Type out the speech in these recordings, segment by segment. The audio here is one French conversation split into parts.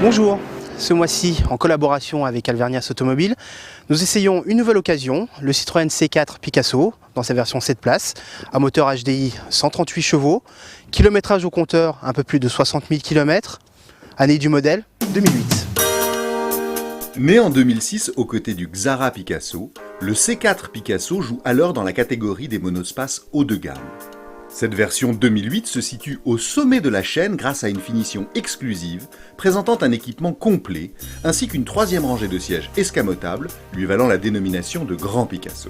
Bonjour, ce mois-ci, en collaboration avec Alvernias Automobile, nous essayons une nouvelle occasion, le Citroën C4 Picasso, dans sa version 7 places, à moteur HDI 138 chevaux, kilométrage au compteur un peu plus de 60 000 km, année du modèle 2008. Né en 2006 aux côtés du Xara Picasso, le C4 Picasso joue alors dans la catégorie des monospaces haut de gamme. Cette version 2008 se situe au sommet de la chaîne grâce à une finition exclusive, présentant un équipement complet, ainsi qu'une troisième rangée de sièges escamotables, lui valant la dénomination de Grand Picasso.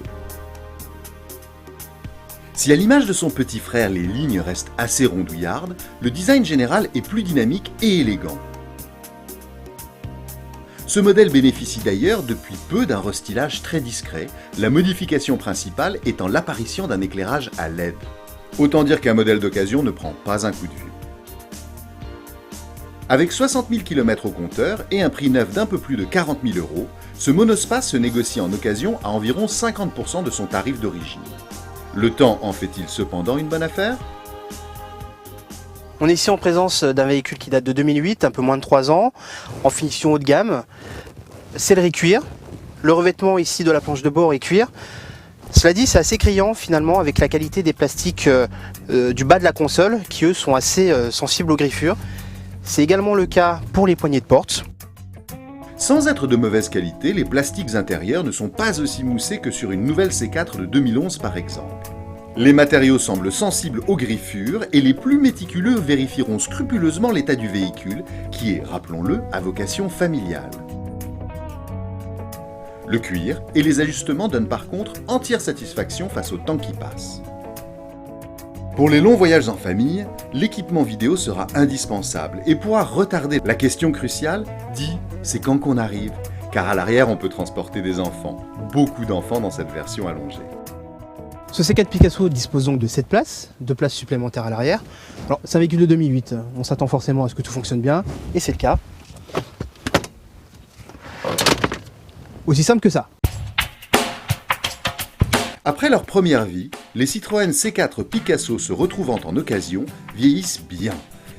Si à l'image de son petit frère les lignes restent assez rondouillardes, le design général est plus dynamique et élégant. Ce modèle bénéficie d'ailleurs depuis peu d'un restylage très discret, la modification principale étant l'apparition d'un éclairage à LED. Autant dire qu'un modèle d'occasion ne prend pas un coup de vue. Avec 60 000 km au compteur et un prix neuf d'un peu plus de 40 000 €, ce monospace se négocie en occasion à environ 50% de son tarif d'origine. Le temps en fait-il cependant une bonne affaire ? On est ici en présence d'un véhicule qui date de 2008, un peu moins de 3 ans, en finition haut de gamme, sellerie cuir, le revêtement ici de la planche de bord est cuir. Cela dit, c'est assez criant finalement avec la qualité des plastiques du bas de la console qui eux sont assez sensibles aux griffures. C'est également le cas pour les poignées de porte. Sans être de mauvaise qualité, les plastiques intérieurs ne sont pas aussi moussés que sur une nouvelle C4 de 2011 par exemple. Les matériaux semblent sensibles aux griffures et les plus méticuleux vérifieront scrupuleusement l'état du véhicule qui est, rappelons-le, à vocation familiale. Le cuir et les ajustements donnent par contre entière satisfaction face au temps qui passe. Pour les longs voyages en famille, l'équipement vidéo sera indispensable et pourra retarder la question cruciale « Dis, c'est quand qu'on arrive ?» car à l'arrière on peut transporter des enfants, beaucoup d'enfants dans cette version allongée. Ce C4 Picasso dispose donc de 7 places, 2 places supplémentaires à l'arrière. Alors c'est un véhicule de 2008, on s'attend forcément à ce que tout fonctionne bien, et c'est le cas. Aussi simple que ça. Après leur première vie, les Citroën C4 Picasso se retrouvant en occasion vieillissent bien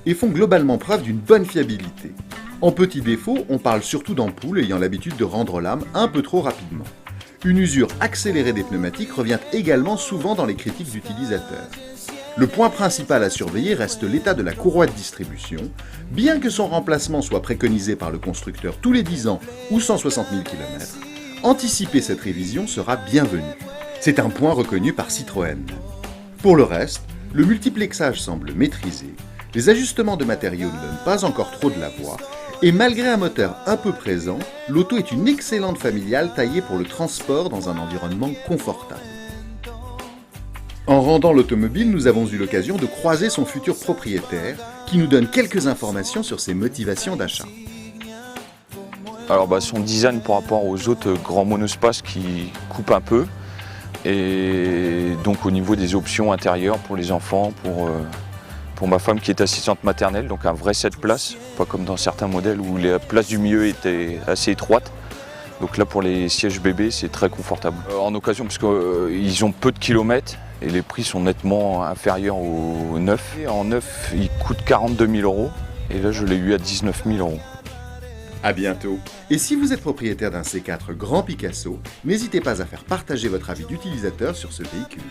et font globalement preuve d'une bonne fiabilité. En petits défauts, on parle surtout d'ampoules ayant l'habitude de rendre l'âme un peu trop rapidement. Une usure accélérée des pneumatiques revient également souvent dans les critiques d'utilisateurs. Le point principal à surveiller reste l'état de la courroie de distribution, bien que son remplacement soit préconisé par le constructeur tous les 10 ans ou 160 000 km, anticiper cette révision sera bienvenu. C'est un point reconnu par Citroën. Pour le reste, le multiplexage semble maîtrisé, les ajustements de matériaux ne donnent pas encore trop de la voix, et malgré un moteur un peu présent, l'auto est une excellente familiale taillée pour le transport dans un environnement confortable. En rendant l'automobile, nous avons eu l'occasion de croiser son futur propriétaire, qui nous donne quelques informations sur ses motivations d'achat. Alors son design par rapport aux autres grands monospaces qui coupent un peu, et donc au niveau des options intérieures pour les enfants, pour ma femme qui est assistante maternelle, donc un vrai 7 places, pas comme dans certains modèles où la place du milieu était assez étroite. Donc là pour les sièges bébés c'est très confortable. En occasion parce qu'ils ont peu de kilomètres et les prix sont nettement inférieurs au neuf. En neuf il coûte 42 000 € et là je l'ai eu à 19 000 €. À bientôt. Et si vous êtes propriétaire d'un C4 Grand Picasso, n'hésitez pas à faire partager votre avis d'utilisateur sur ce véhicule.